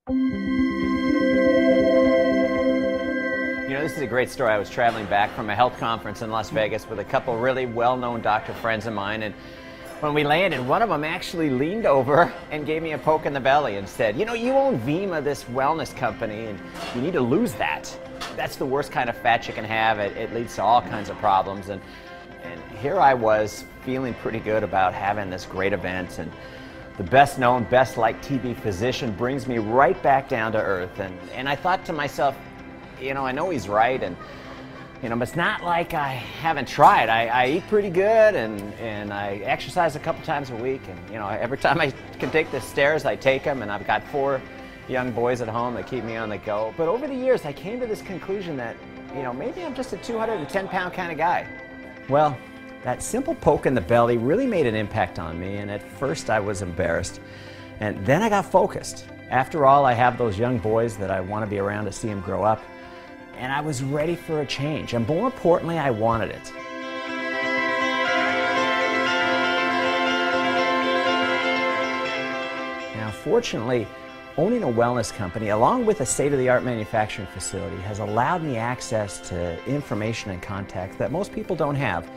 You know, this is a great story. I was traveling back from a health conference in Las Vegas with a couple really well-known doctor friends of mine, and when we landed, one of them actually leaned over and gave me a poke in the belly and said, you know, you own Vemma, this wellness company, and you need to lose that. That's the worst kind of fat you can have. It leads to all kinds of problems. And here I was feeling pretty good about having this great event, and the best known, best liked TB physician brings me right back down to earth. And I thought to myself, you know, I know he's right, and you know, but it's not like I haven't tried. I eat pretty good, and I exercise a couple times a week, and you know, every time I can take the stairs, I take them, and I've got 4 young boys at home that keep me on the go. But over the years, I came to this conclusion that, you know, maybe I'm just a 210-pound kind of guy. Well, that simple poke in the belly really made an impact on me, and at first I was embarrassed, and then I got focused. After all, I have those young boys that I want to be around to see them grow up. And I was ready for a change, and more importantly, I wanted it. Now, fortunately, owning a wellness company, along with a state-of-the-art manufacturing facility, has allowed me access to information and contacts that most people don't have.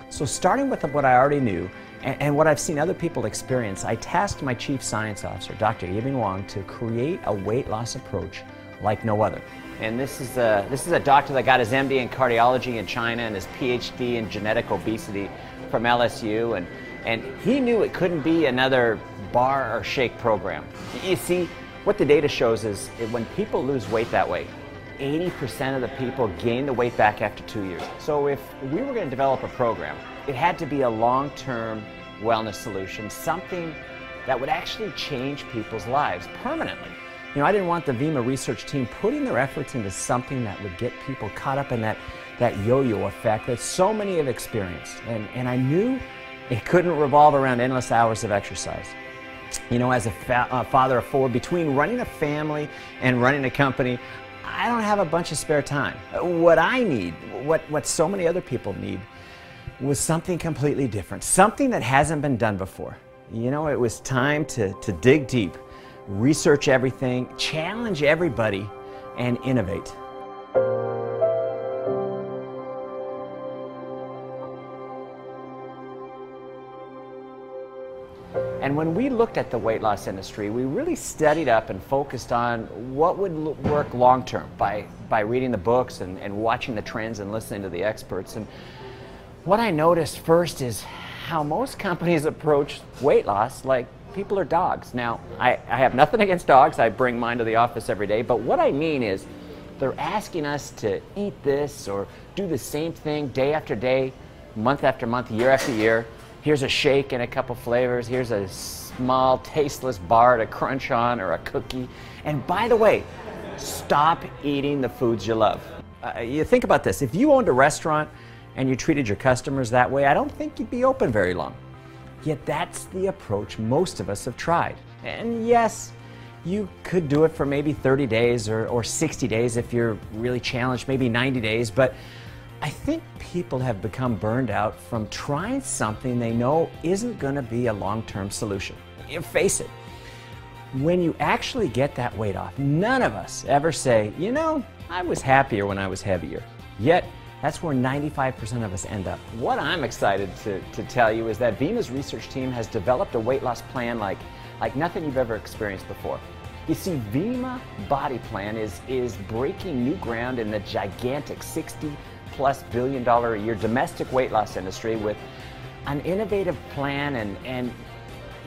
So starting with what I already knew, and what I've seen other people experience, I tasked my Chief Science Officer, Dr. Yibing Wang, to create a weight loss approach like no other. And this is a doctor that got his MD in cardiology in China and his PhD in genetic obesity from LSU, and he knew it couldn't be another bar or shake program. You see, what the data shows is when people lose weight that way, 80% of the people gain the weight back after 2 years. So if we were going to develop a program, it had to be a long-term wellness solution, something that would actually change people's lives permanently. You know, I didn't want the Vemma research team putting their efforts into something that would get people caught up in that yo-yo effect that so many have experienced. And I knew it couldn't revolve around endless hours of exercise. You know, as a father of 4, between running a family and running a company, I don't have a bunch of spare time. What I need, what so many other people need, was something completely different, something that hasn't been done before. You know, it was time to dig deep, research everything, challenge everybody, and innovate. And when we looked at the weight loss industry, we really studied up and focused on what would work long term by reading the books and watching the trends and listening to the experts. And what I noticed first is how most companies approach weight loss like people are dogs. Now, I have nothing against dogs. I bring mine to the office every day. But what I mean is they're asking us to eat this or do the same thing day after day, month after month, year after year. Here's a shake and a couple flavors. Here's a small, tasteless bar to crunch on or a cookie. And by the way, stop eating the foods you love. You think about this. If you owned a restaurant and you treated your customers that way, I don't think you'd be open very long. Yet that's the approach most of us have tried. And yes, you could do it for maybe 30 days or 60 days if you're really challenged, maybe 90 days, but I think people have become burned out from trying something they know isn't going to be a long-term solution. You face it. When you actually get that weight off, none of us ever say, you know, I was happier when I was heavier. Yet, that's where 95% of us end up. What I'm excited to tell you is that Vemma's research team has developed a weight loss plan like nothing you've ever experienced before. You see, Vemma Body Plan is breaking new ground in the gigantic $60+ billion a year domestic weight loss industry with an innovative plan and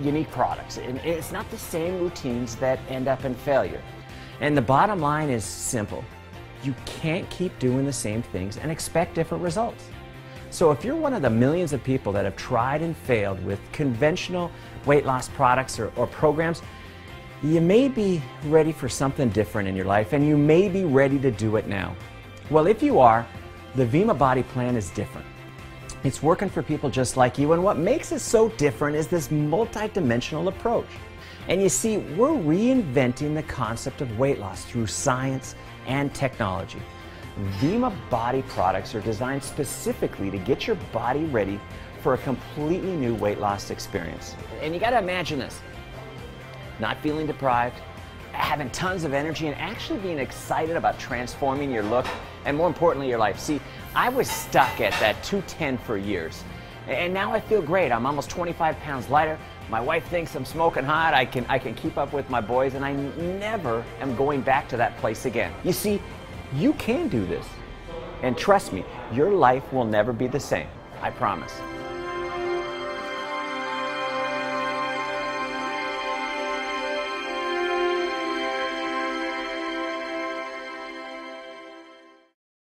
unique products. And it's not the same routines that end up in failure. And the bottom line is simple. You can't keep doing the same things and expect different results. So if you're one of the millions of people that have tried and failed with conventional weight loss products or programs, you may be ready for something different in your life, and you may be ready to do it now. Well, if you are, the Vemma Body Plan is different. It's working for people just like you, and what makes it so different is this multi-dimensional approach. And you see, we're reinventing the concept of weight loss through science and technology. Vemma Body products are designed specifically to get your body ready for a completely new weight loss experience. And you got to imagine this. Not feeling deprived, having tons of energy and actually being excited about transforming your look and, more importantly, your life. See, I was stuck at that 210 for years, and now I feel great. I'm almost 25 pounds lighter. My wife thinks I'm smoking hot. I can keep up with my boys, and I never am going back to that place again. You see, you can do this. And trust me, your life will never be the same. I promise.